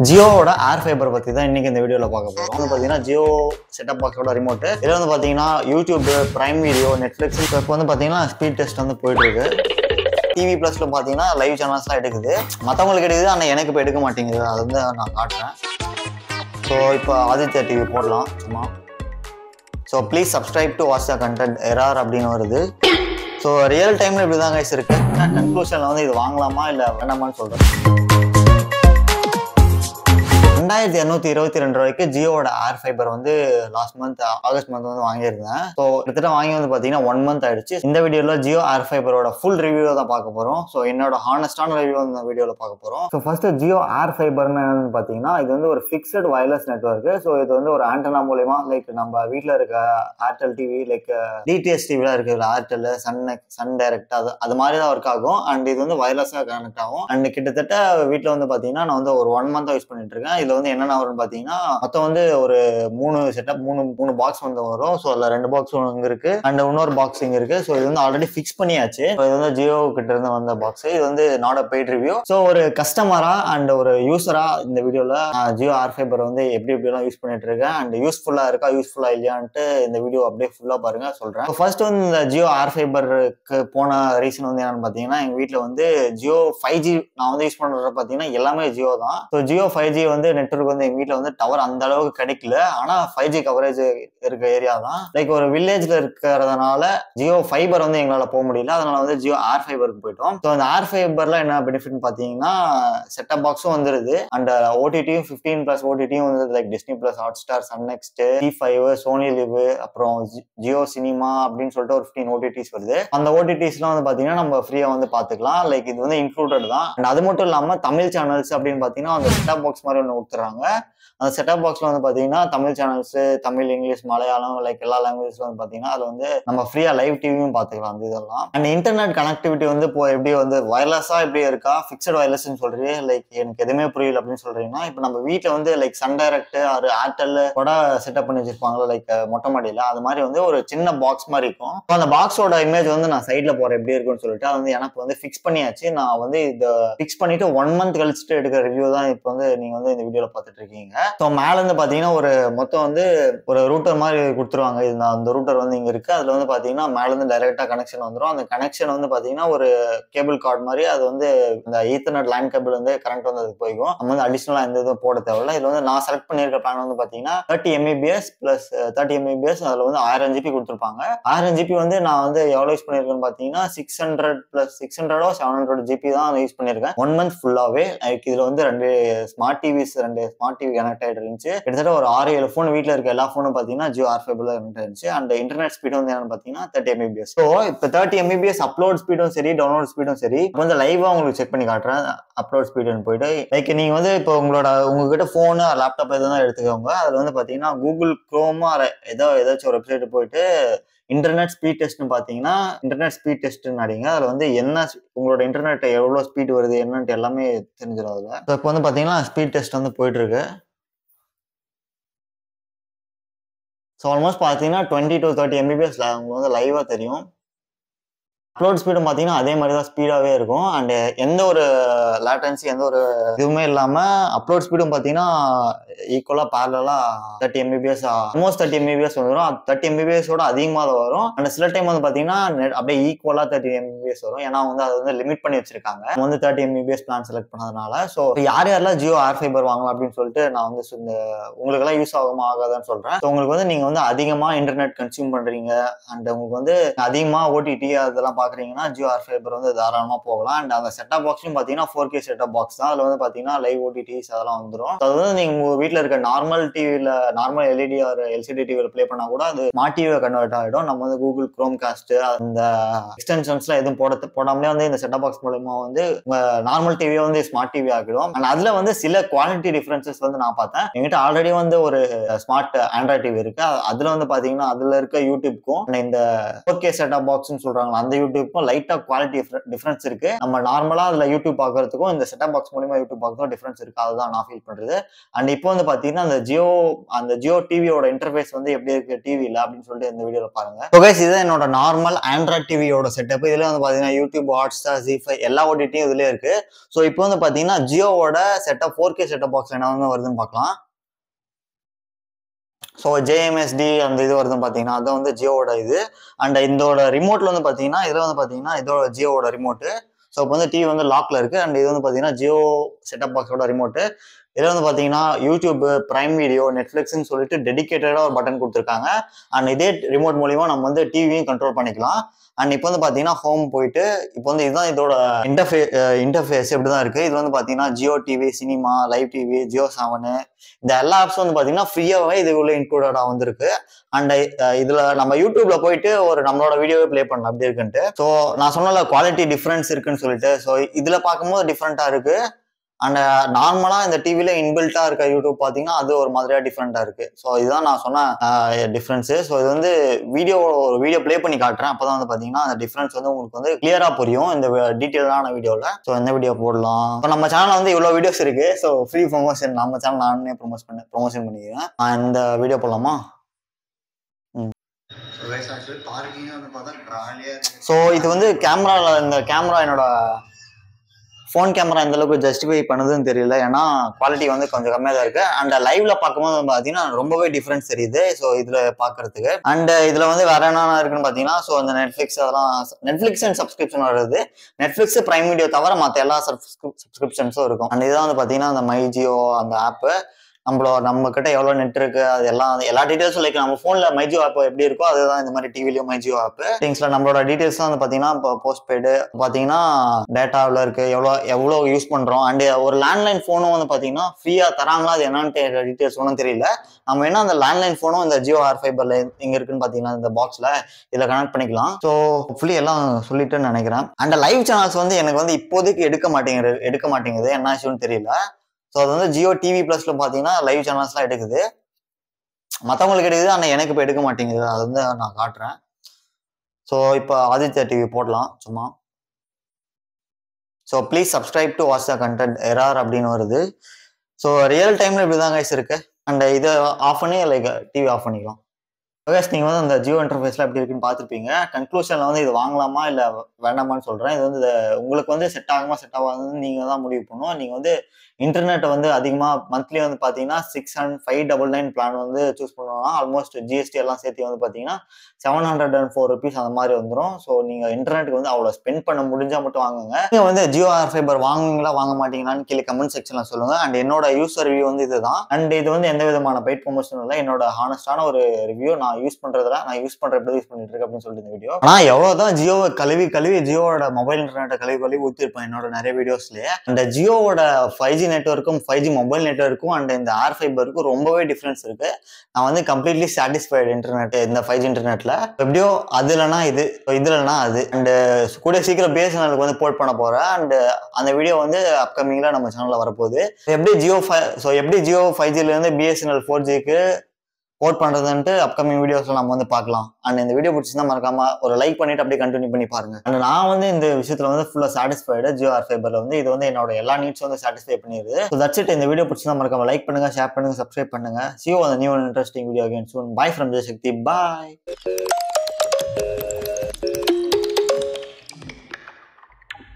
ஜியோவோட ஏர் fibre பற்றி தான் இன்றைக்கி இந்த வீடியோவில் பார்க்க போகிறோம். வந்து பார்த்தீங்கன்னா ஜியோ செட்டப் பாக்ஸோட ரிமோட்டு இதில் வந்து பார்த்தீங்கன்னா யூடியூப், பிரைம் வீடியோ, நெட்ஃப்ளிக்ஸ் இப்போ வந்து பார்த்தீங்கன்னா ஸ்பீட் டெஸ்ட் வந்து போயிட்டுருக்கு. டிவி ப்ளஸில் பார்த்தீங்கன்னா லைவ் சேனல்ஸ்லாம் எடுக்குது, மற்றவங்களுக்கு எடுக்குது, ஆனால் எனக்கு இப்போ எடுக்க மாட்டேங்குது. அது வந்து நான் காட்டுறேன். ஸோ இப்போ ஆதித்யா டிவி போடலாம் சும்மா. So please subscribe to watch the content error அப்படின்னு வருது. ஸோ ரியல் டைமில் இப்படி தான் கைஸ் இருக்குது. கன்க்ளூஷனில் வந்து இது வாங்கலாமா இல்லை வேணாமான்னு சொல்கிறேன். 2222 ரூபாய்க்கு ஜியோட ஏர் ஃபைபர் வந்து லாஸ்ட் மந்த் ஆகஸ்ட் மந்த் வந்து வாங்கியிருந்தேன். ஸோ கிட்டத்தட்ட வாங்கி வந்து பார்த்தீங்கன்னா 1 மந்த் ஆயிடுச்சு. இந்த வீடியோவில் ஜியோ ஏர் ஃபைபரோட ஃபுல் ரிவ்யூ தான் பார்க்க போகிறோம். ஸோ என்னோட ஹானஸ்டான ரிவ்யூ இந்த வீடியோவில் பார்க்க போகிறோம். ஸோ ஃபர்ஸ்ட் ஜியோ ஏர் ஃபைபர்னு என்னன்னு பார்த்தீங்கன்னா இது வந்து ஒரு ஃபிக்ஸட் வயர்லெஸ் நெட்வொர்க். ஸோ இது வந்து ஒரு ஆண்டனா மூலமா லைக் நம்ம வீட்டில் இருக்க ஏர்டெல் டிவி, லைக் டிடிஎஸ் டிவிலாம் இருக்குது, ஏர்டெல், சன் டைரக்ட், அது மாதிரி தான் ஒர்க் ஆகும். அண்ட் இது வந்து வயர்லெஸ்ஸாக கனெக்ட் ஆகும். அண்ட் கிட்டத்தட்ட வீட்டில் வந்து பார்த்தீங்கன்னா நான் வந்து ஒரு 1 மந்த் யூஸ் பண்ணிட்டு இருக்கேன். இதுல வந்து என்னென்ன வரும்னு பார்த்தீங்கன்னா மொத்தம் வந்து ஒரு 3 செட்டப், 3 பாக்ஸ் வந்து வரும். ஸோ அதில் 2 பாக்ஸ் இங்கே இருக்கு அண்ட் இன்னொரு பாக்ஸ் இங்கே இருக்கு. ஸோ இது வந்து ஆல்ரெடி ஃபிக்ஸ் பண்ணியாச்சு. இது வந்து ஜியோ கிட்ட இருந்து வந்த பாக்ஸ். இது வந்து not a paid review. So ஒரு கஸ்டமரா அண்ட் ஒரு யூசரா இந்த வீடியோல ஜியோ ஏர் ஃபைபர் வந்து எப்படிலாம் யூஸ் பண்ணிட்டு இருக்கேன் அண்ட் யூஸ்ஃபுல்லா இருக்கா யூஸ்ஃபுல்லா இல்லையான்ட்டு இந்த வீடியோ அப்படியே ஃபுல்லா பாருங்க சொல்றேன். ஃபர்ஸ்ட் வந்து இந்த ஜியோ ஏர் ஃபைபருக்கு போன ரீசன் வந்து என்னன்னு பார்த்தீங்கன்னா எங்க வீட்டில் வந்து ஜியோ 5G நான் வந்து யூஸ் பண்றது பார்த்தீங்கன்னா எல்லாமே ஜியோ தான். ஸோ ஜியோ 5G வந்து நெட்வொர்க் வந்து எங்க வீட்டில் வந்து டவர் அந்த அளவுக்கு கிடைக்கல. ஆனா 5G கவரேஜ் இருக்க ஏரியா தான். லைக் ஒரு வில்லேஜ்ல இருக்கிறதுனால ஜியோ ஃபைபர் வந்து எங்களால போக முடியல. அதனால வந்து ஜியோ ஏர் ஃபைபருக்கு போயிட்டோம். ஸோ அந்த ஏர் ஃபைபர்ல என்ன பெனிஃபிட் பார்த்தீங்கன்னா செட்டப் பாக்ஸும் வந்துருது அண்ட் ஓடிடியும் 15+ ஓடிடியும் வந்து like Disney plus, Hotstar, Sun NXT, T5, Sony LIV, அப்புறம் ஜியோ சினிமா அப்படின்னு சொல்லிட்டு ஒரு 15 ஓடிடிஸ் வருது. அந்த ஓடிடிஸ்லாம் வந்து பாத்தீங்கன்னா நம்ம ஃப்ரீயா வந்து பாத்துக்கலாம். லைக் இது வந்து இன்க்ளூடட் தான். அண்ட் அது மட்டும் இல்லாம தமிழ் சேனல்ஸ் அப்படின்னு பாத்தீங்கன்னா அந்த செட்டப் பாக்ஸ் மாதிரி ஒன்று கொடுத்துறாங்க. அந்த செட்டப் பாக்ஸ்ல வந்து பாத்தீங்கன்னா Tamil channels, Tamil, English, Malayalam, like எல்லா லாங்குவேஜ்ல வந்து பாத்தீங்கன்னா அது வந்து நம்ம ஃப்ரீயா லைவ் டிவியும் பாத்துக்கலாம். அந்த இதெல்லாம் அண்ட் இன்டர்நெட் கனெக்டிவிட்டி வந்து இப்போ எப்படி வந்து வயர்லெஸ்ஸா எப்படி இருக்கா, ஃபிக்ஸட் வயர்லெஸ்ன்னு சொல்றீங்க, லைக் எனக்கு எதுவுமே புரியல அப்படின்னு சொல்றீங்கன்னா இப்போ நம்ம வீட்டில் வந்து like Sun Direct or Airtel கூட செட்டப் பண்ணி வச்சிருப்பாங்க லைக் மொட்டை மாடியில. அது மாதிரி வந்து ஒரு சின்ன பாக்ஸ் மாதிரி இருக்கும். அந்த பாக்ஸோட இமேஜ் வந்து நான் சைட்ல போற எப்படி இருக்குன்னு சொல்லிட்டு அது வந்து எனக்கு வந்து ஃபிக்ஸ் பண்ணியாச்சு. நான் வந்து இதை ஃபிக்ஸ் பண்ணிட்டு 1 மந்த் கழிச்சுட்டு எடுக்கிற ரிவ்யூ தான் இப்போ வந்து நீங்க வந்து இந்த வீடியோல பார்த்துட்டு இருக்கீங்க. ஸோ மேல இருந்து பாத்தீங்கன்னா ஒரு மொத்தம் வந்து ஒரு ரூட்டர் மாதிரி கொடுத்துருவாங்க. இது அந்த ரூட்டர் வந்து இங்க இருக்கு. அதுல வந்து பாத்தீங்கன்னா மேல இருந்து டைரக்டா கனெக்ஷன் வந்துடும். அந்த கனெக்ஷன் வந்து பாத்தீங்கன்னா ஒரு கேபிள் கார்டு மாதிரி அது வந்து இந்த ஈத்தர்நெட் லைன் கேபிள் வந்து கரண்ட் வந்து அது போய்க்கும். நம்ம வந்து அடிஷனலா எந்த இதுவும் போட தேவையில்ல. இதுல வந்து நான் செலக்ட் பண்ணிருக்க பிளான் வந்து பாத்தீங்கன்னா 30 MBPS பிளஸ் 30 MBPS. அதுல வந்து 1000 GB கொடுத்துருப்பாங்க. 1000 GB வந்து நான் வந்து எவ்வளவு யூஸ் பண்ணிருக்கேன்னு பாத்தீங்கன்னா 600 + 600 700 GB தான் யூஸ் பண்ணிருக்கேன் 1 மந்த் ஃபுல்லாவே. இதுல வந்து 2 smart TVS, 2 smart TV connect ஆயிட்டு இருந்துச்சு. கிட்டத்தட்ட ஒரு 6-7 ஃபோன் வீட்டுல இருக்க எல்லா ஃபோனும் பாத்தீங்கன்னா ஜியோ ஏர் ஃபைபர்ல கனெக்ட் ஆயிருந்துச்சு. அண்ட் இன்டர்நெட் ஸ்பீட் வந்து என்னன்னு பாத்தீங்கன்னா 30 MBPS. ஸோ இப்போ 30 MBPS அப்லோட் ஸ்பீடும் சரி, டவுன்லோட் ஸ்பீடும் சரி. இப்போ வந்து லைவா உங்களுக்கு செக் பண்ணி காட்டுறேன் அப்லோட் ஸ்பீடுன்னு போயிட்டு. லைக் நீங்க வந்து இப்போ உங்ககிட்ட போனு லேப்டாப் எதுவும் எடுத்துக்கோங்க. அதுல வந்து பாத்தீங்கன்னா கூகுள் குரோமா ஏதாச்சும் ஒரு வெப்சைட் போயிட்டு இன்டர்நெட் ஸ்பீட் டெஸ்ட்னு பாத்தீங்கன்னா இன்டர்நெட் ஸ்பீட் டெஸ்ட்னு அடிங்க. அதுல வந்து என்ன உங்களோட இன்டர்நெட் எவ்வளவு ஸ்பீட் வருது என்னன்ட்டு எல்லாமே தெரிஞ்சிடும் அதுல. இப்போ வந்து பாத்தீங்கன்னா ஸ்பீட் டெஸ்ட் வந்து போயிட்டு இருக்கு. ஸோ ஆல்மோஸ்ட் பாத்தீங்கன்னா 20 to 30 MBPS உங்களுக்கு வந்து லைவா தெரியும். அப்லோட் ஸ்பீடும் பார்த்தீங்கன்னா அதே மாதிரி தான் ஸ்பீடாகவே இருக்கும். அண்ட் எந்த ஒரு லேட்டன்சி எந்த ஒரு இதுவுமே இல்லாமல் அப்லோட் ஸ்பீடும் பார்த்தீங்கன்னா ஈக்குவலாக பேரலாக 30 MBPS ஆல்மோஸ்ட் 30 MBPS வந்துடும். 30 MBPS அதிகமாக தான் வரும். அண்ட் சில டைம் வந்து பார்த்தீங்கன்னா அப்படியே ஈக்குவலாக 30 MBPS வரும். ஏன்னா வந்து அதை வந்து லிமிட் பண்ணி வச்சிருக்காங்க. வந்து 30 MBPS பிளான் செலக்ட் பண்ணதுனால. ஸோ யாரெல்லாம் ஜியோ ஏர் ஃபைபர் வாங்கலாம் அப்படின்னு சொல்லிட்டு நான் வந்து உங்களுக்கெல்லாம் யூஸ் ஆகுமா ஆகாதான்னு சொல்கிறேன். ஸோ உங்களுக்கு வந்து நீங்கள் வந்து அதிகமாக இன்டர்நெட் கன்சியூம் பண்ணுறீங்க அண்ட் உங்களுக்கு வந்து அதிகமாக ஓடிடி அதெல்லாம் பாக்குறீங்கன்னா ஜியோ ஏர் ஃபைபர் வந்து தாராளமா போகலாம். அண்ட் அந்த செட்டப் பாக்ஸும் பாத்தீங்கன்னா 4K செட்டப் பாக்ஸ் தான். அதுல வந்து பாத்தீங்கன்னா லைவ் ஓடிடிஸ் அதெல்லாம் வந்துடும். அது வந்து நீங்க உங்க வீட்டுல இருக்க நார்மல் டிவில, நார்மல் LED ஆர் LCD டிவில பிளே பண்ணா கூட அது ஸ்மார்ட் டிவியை கன்வெர்ட் ஆகிடும். நம்ம வந்து கூகுள் குரோம் காஸ்ட் அந்த எக்ஸ்டென்ஷன்ஸ்லாம் எதுவும் போடாமலே வந்து இந்த செட்டப் பாக்ஸ் மூலமா வந்து உங்க நார்மல் டிவியை வந்து ஸ்மார்ட் டிவி ஆகிடும். அண்ட் அதுல வந்து சில குவாலிட்டி டிஃபரன்சஸ் வந்து நான் பார்த்தேன். எங்கிட்ட ஆல்ரெடி வந்து ஒரு ஸ்மார்ட் ஆண்ட்ராய்ட் டிவி இருக்கு. அதுல வந்து பாத்தீங்கன்னா அதுல இருக்க யூடியூப்க்கும் இந்த 4K செட்டப் பாக்ஸ்ன்னு சொல்றாங்க அந்த யூடியூப்க்கும் லைட்டா குவாலிட்டி டிஃபரன்ஸ் இருக்கு. நம்ம நார்மலா அதுல யூடியூப் பாக்குறதுக்கும் இந்த செட்டப் பாக்ஸ் மூலமா யூடியூப் பாக்குறதுக்கும் டிஃபரன்ஸ் இருக்கு. அதுதான் நான் ஃபீல் பண்றது. அண்ட் இப்போ வந்து பாத்தீங்கன்னா அந்த ஜியோ டிவியோட இன்டர்ஃபேஸ் வந்து எப்படி இருக்கு டிவில அப்படின்னு சொல்லிட்டு இந்த வீடியோல பாருங்க. ஸோ கைஸ் இதுதான் என்னோட நார்மல் ஆண்ட்ராய்ட் டிவியோட செட்டப். இதுல வந்து பார்த்தீங்கன்னா யூடியூப், ஹாட்ஸ்டார், ஜி5 எல்லா ஓடிடியும் இதுலேயே இருக்கு. ஸோ இப்போ வந்து பார்த்தீங்கன்னா ஜியோவோட செட்டப் 4K செட்டப் பாக்ஸ் என்ன வந்து வருதுன்னு பார்க்கலாம். ஸோ ஜேஎம்எஸ்டி அந்த இது வருதுன்னு பார்த்தீங்கன்னா அது வந்து ஜியோவோட இது. அண்ட் இதோட ரிமோட்ல வந்து பார்த்தீங்கன்னா இதில் வந்து பார்த்தீங்கன்னா இதோட ஜியோவோட ரிமோட்டு. ஸோ இப்போ வந்து டிவி வந்து லாக்ல இருக்கு. அண்ட் இது வந்து பார்த்தீங்கன்னா ஜியோ செட்டப் பாக்ஸோட ரிமோட்டு. இதில் வந்து பார்த்தீங்கன்னா யூடியூப், பிரைம் வீடியோ, நெட்ஃப்ளிக்ஸ்ன்னு சொல்லிட்டு டெடிகேட்டடாக ஒரு பட்டன் கொடுத்துருக்காங்க. அண்ட் இதே ரிமோட் மூலியமா நம்ம வந்து டிவியும் கண்ட்ரோல் பண்ணிக்கலாம். அண்ட் இப்போ வந்து பார்த்தீங்கன்னா ஹோம் போயிட்டு இப்போ வந்து இதுதான் இதோட இன்டர்ஃபேஸ் இப்படி தான் இருக்கு. இது வந்து பார்த்தீங்கன்னா Jio TV, cinema, live TV, Jio 7 இந்த எல்லா ஆப்ஸும் வந்து பார்த்தீங்கன்னா ஃப்ரீயாகவே இது உள்ள இன்க்ளூடடாக வந்திருக்கு. அண்ட் இதுல நம்ம யூடியூப்ல போயிட்டு ஒரு நம்மளோட வீடியோவை பிளே பண்ணலாம் அப்படி இருக்குன்ட்டு. ஸோ நான் சொன்னல குவாலிட்டி டிஃபரன்ஸ் இருக்குன்னு சொல்லிட்டு. ஸோ இதுல பார்க்கும்போது டிஃப்ரெண்டா இருக்கு. அண்ட் நார்மலா இந்த டிவில இன்பில்ட்டா இருக்க யூடியூப் பாத்தீங்கன்னா அது ஒரு மாதிரியா டிஃப்ரெண்டா இருக்கு. ஸோ இதுதான் நான் சொன்ன டிஃப்ரென்ஸ். ஸோ இது வந்து வீடியோ பிளே பண்ணி காட்டுறேன். அப்பதான் வந்து பாத்தீங்கன்னா அந்த டிஃப்ரென்ஸ் வந்து உங்களுக்கு வந்து கிளியரா புரியும் இந்த டீட்டெயிலான வீடியோல. ஸோ இந்த வீடியோ போடலாம். இப்போ நம்ம சேனல்ல வந்து இவ்வளவு வீடியோஸ் இருக்கு. ஸோ ஃப்ரீ ப்ரொமோஷன் நம்ம சேனல் நானே ப்ரொமோஷன் பண்ணிக்கிறேன். இந்த வீடியோ போடலாமா? ஸோ இது வந்து இந்த கேமரா என்னோட ஃபோன் கேமரா எந்த அளவுக்கு ஜஸ்டிஃபை பண்ணுதுன்னு தெரியல. ஏன்னா குவாலிட்டி வந்து கொஞ்சம் கம்மியாக தான் இருக்கு. அண்ட் லைவ்ல பார்க்கும்போது பார்த்தீங்கன்னா ரொம்பவே டிஃபரன்ஸ் தெரியுது. ஸோ இதுல பார்க்கறதுக்கு. அண்ட் இதுல வந்து வேற என்ன இருக்குன்னு பார்த்தீங்கன்னா ஸோ இந்த நெட்ஃபிளிக்ஸ் அதெல்லாம் நெட்ஃபிளிக்ஸ் அண்ட் சப்ஸ்கிரிப்ஷன் வருது. நெட்ஃபிளிக்ஸ், பிரைம் வீடியோ தவிர மற்ற எல்லா சப்ஸ்கிரிப்ஷன்ஸும் இருக்கும். அண்ட் இதுதான் வந்து பார்த்தீங்கன்னா அந்த மைஜியோ அந்த ஆப்பு. நம்ம கிட்ட எவ்வளவு நெட் இருக்கு அது எல்லா டீடைல்ஸும் லைக் நம்ம போன்ல மைஜியோ ஆப் எப்படி இருக்கோ அதுதான் இந்த மாதிரி டிவிலயும் மைஜியோ ஆப். திங்ஸ்ல நம்மளோட டீடைல்ஸ் வந்து பாத்தீங்கன்னா இப்போ போஸ்ட் பெய்டு பாத்தீங்கன்னா டேட்டா எவ்வளவு இருக்கு, எவ்வளவு யூஸ் பண்றோம். அண்ட் ஒரு லேண்ட்லைன் போனும் வந்து பாத்தீங்கன்னா ஃப்ரீயா தராங்களா அது என்னன்னு டீடைல்ஸ் ஒன்றும் தெரியல. நம்ம என்ன அந்த லேண்ட்லைன் போனும் இந்த ஜியோ ஆர் ஃபைபர்ல எங்க இருக்குன்னு பாத்தீங்கன்னா இந்த பாக்ஸ்ல இதுல கனெக்ட் பண்ணிக்கலாம். ஸோ ஃபுல்லி எல்லாம் சொல்லிட்டுன்னு நினைக்கிறேன். அண்ட் லைவ் சேனல்ஸ் வந்து எனக்கு வந்து இப்போதைக்கு எடுக்க மாட்டேங்குது என்ன ஆச்சுன்னு தெரியல. ஸோ அது வந்து ஜியோ டிவி பிளஸ்ல பார்த்தீங்கன்னா லைவ் சேனல்ஸ்லாம் எடுக்குது, மற்றவங்களுக்கு எடுக்குது. ஆனால் எனக்கு இப்போ எடுக்க மாட்டேங்குது. அது வந்து நான் காட்டுறேன். ஸோ இப்போ ஆதித்யா டிவி போடலாம் சும்மா. So please subscribe to watch the content error அப்படின்னு வருது. ஸோ ரியல் டைம்ல இப்படிதான் கைஸ் இருக்கு. அண்ட் இதை ஆஃப் பண்ணி லைக் டிவி ஆஃப் பண்ணிக்கலாம். நீங்க வந்து அந்த ஜியோ இன்டர்ஃபேஸ்ல எப்படி இருக்குன்னு பார்த்துருப்பீங்க. கன்க்ளூஷன்ல வந்து இது வாங்கலாமா இல்லை வேண்டாமான்னு சொல்றேன். இது வந்து உங்களுக்கு வந்து செட் ஆகுமா செட் ஆகாதுன்னு நீங்க தான் முடிவு பண்ணும். நீங்க வந்து இன்டர்நெட் வந்து அதிகமா மந்த்லி வந்து பாத்தீங்கன்னா 6,599 பிளான் வந்து சூஸ் பண்ணோம்னா ஆல்மோஸ்ட் ஜிஎஸ்டி எல்லாம் சேர்த்து வந்து பாத்தீங்கன்னா 704 rupees அந்த மாதிரி வந்துடும். ஸோ நீங்க இன்டர்நெட்டுக்கு வந்து அவ்வளவு ஸ்பெண்ட் பண்ண முடிஞ்சா மட்டும் வாங்குங்க. நீங்க வந்து ஜியோ ஆர் ஃபைபர் வாங்குவீங்களா வாங்க மாட்டீங்களான்னு கீழே கமெண்ட் செக்ஷன்ல சொல்லுங்க. அண்ட் என்னோட யூசர் ரிவ்யூ வந்து இதுதான். அண்ட் இது வந்து எந்த விதமான பெய்ட் ப்ரொமோஷன் இல்லை, என்னோட ஹானஸ்டான ஒரு ரிவ்யூ. நான் யூஸ் பண்ற எப்படி யூஸ் பண்ணிட்டு இருக்கேன் அப்படின்னு சொல்லிட்டு இந்த வீடியோ. ஆனா எவ்வளவுதான் ஜியோவை கழுவி ஜியோட மொபைல் இன்டர்நெட்டை கழுவி ஊத்திருப்பேன் என்னோட நிறைய வீடியோஸ்லயே. அந்த ஜியோவோட 5G நெட்வொர்க்கும் 5G மொபைல் நெட்வொர்க்கும் அண்ட் இந்த ஆர் ஃபைபருக்கும் ரொம்பவே டிஃபரன்ஸ் இருக்கு. நான் வந்து கம்ப்ளீட்லி சாட்டிஸ்ஃபைடு இன்டர்நெட் இந்த 5G இன்டர்நெட்ல. எப்படியோ அதுலனா இதுலனா அது. அண்ட் கூட சீக்கிரம் பிஎஸ்என்எலுக்கு வந்து போர்ட் பண்ண போறேன். அண்ட் அந்த வீடியோ வந்து அப்கமிங்ல நம்ம சேனல்ல வரப்போகுது. எப்படி ஜியோ 5Gல இருந்து பிஎஸ்என்எல் 4Gக்கு போர்ட் பண்றதுன்ட்டு அப்கமிங் வீடியோஸ்ல நம்ம வந்து பார்க்கலாம். அண்ட் இந்த வீடியோ பிடிச்சிருந்தா மறக்காம ஒரு லைக் பண்ணிட்டு அப்படியே கண்டினியூ பண்ணி பாருங்க. அண்ட் நான் வந்து இந்த விஷயத்துல வந்து ஃபுல்லா சாட்டிஸ்ஃபைடு. ஜியோ ஆர் ஃபைபர்ல வந்து இது வந்து என்னோட எல்லா நீட்ஸ் வந்து சாட்டிஸ்ஃபை பண்ணிடுது. So that's it. இந்த வீடியோ பிடிச்சிருந்தா மறக்காம லைக் பண்ணுங்க, ஷேர் பண்ணுங்க, சப்ஸ்கிரைப் பண்ணுங்க. See you on the new and interesting video again soon. Bye from Jayasakti. Bye.